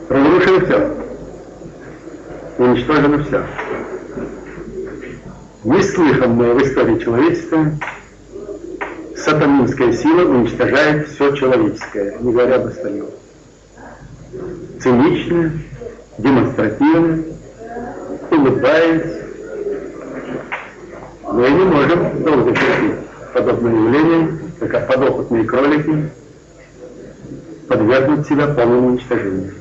Разрушено все. Уничтожено все. Неслыханное в истории человечества сатанинская сила уничтожает все человеческое, не говоря об остальном. Цинично, демонстративно, улыбаясь. Мы не можем долго терпеть подобное явление, как подопытные кролики подвергнут себя полному уничтожению.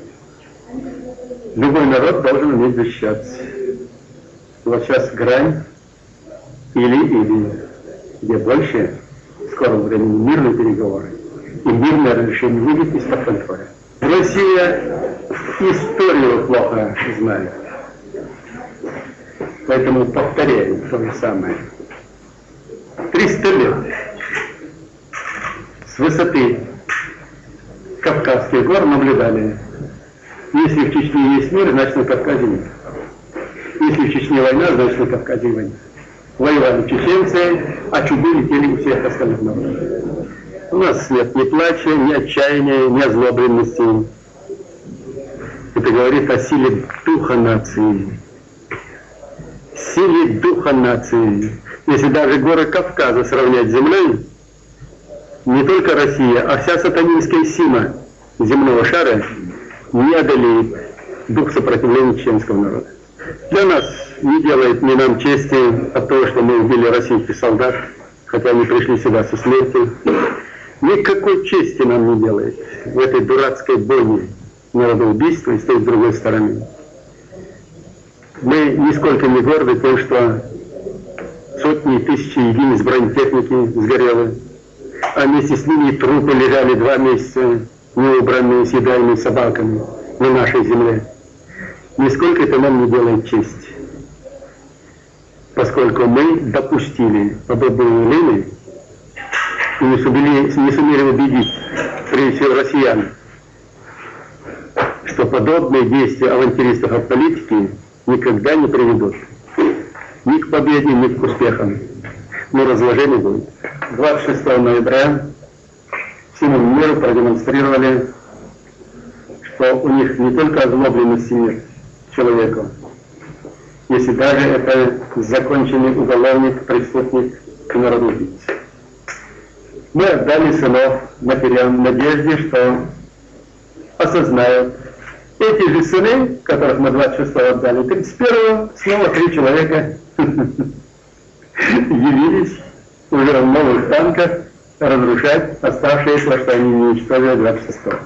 Любой народ должен уметь защищаться. Вот сейчас грань или, где больше, в скором времени мирные переговоры, и мирное разрешение выйдет из-под контроля. Россия историю плохо знает. Поэтому повторяем то же самое. 300 лет с высоты Кавказских гор наблюдали. Если в Чечне есть мир, значит на Кавказе нет. Если в Чечне война, значит на Кавказе война. Воевали чеченцы, а чубы летели у всех остальных народов. У нас нет ни плача, ни отчаяния, ни озлобленности. Это говорит о силе духа нации. Силе духа нации. Если даже горы Кавказа сравнять с землей, не только Россия, а вся сатанинская сила земного шара не одолеет дух сопротивления чеченского народа. Для нас не делает ни нам чести от того, что мы убили российских солдат, хотя они пришли сюда со смертью. Никакой чести нам не делает в этой дурацкой бойне народоубийства и с той с другой стороны. Мы нисколько не горды тем, что сотни и тысячи единиц бронетехники сгорело, а вместе с ними трупы лежали 2 месяца, неубранные, съедаемые собаками на нашей земле. Нисколько это нам не делает честь, поскольку мы допустили подобные явления и не сумели убедить, прежде всего, россиян, что подобные действия авантюристов от политики никогда не приведут ни к победе, ни к успехам. Но разложение будет. 26 ноября всему миру продемонстрировали, что у них не только озлобленность нет человеку, если даже это законченный уголовник, преступник и народоубийца. Мы отдали сынов матерям в надежде, что осознают. Эти же сыны, которых мы 26-го отдали, 31-го снова 3 человека явились уже в новых танках разрушать оставшиеся, что они не уничтожили 26-го.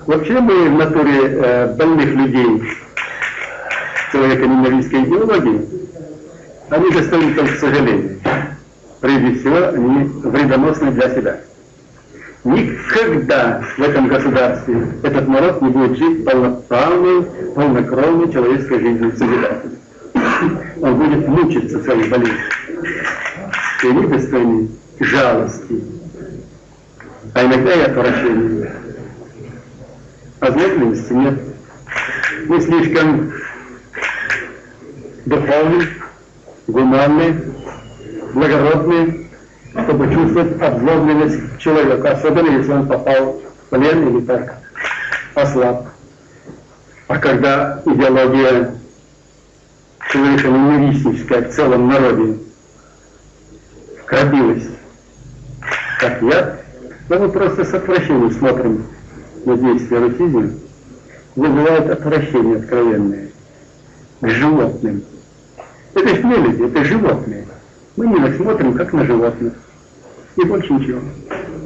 Вообще мы в натуре больных людей, человека-ненавистской идеологии, они достойны только сожаления. Прежде всего, они вредоносны для себя. Никогда в этом государстве этот народ не будет жить полноправной, полнокровной человеческой жизнью созидателя. Он будет мучиться в своих болезнях. И они достойны жалости, а иногда и отвращения. Озлобленности нет. Мы слишком духовны, гуманны, благородны, чтобы чувствовать обзлобленность человека, особенно если он попал в плен или так ослаб. А когда идеология человека-ненавистническая в целом народе вкрабилась как яд, то мы просто с отвращением смотрим на действия русизма, вызывает отвращение откровенное к животным. Это ж не люди, это животные. Мы на них смотрим как на животных. И больше ничего.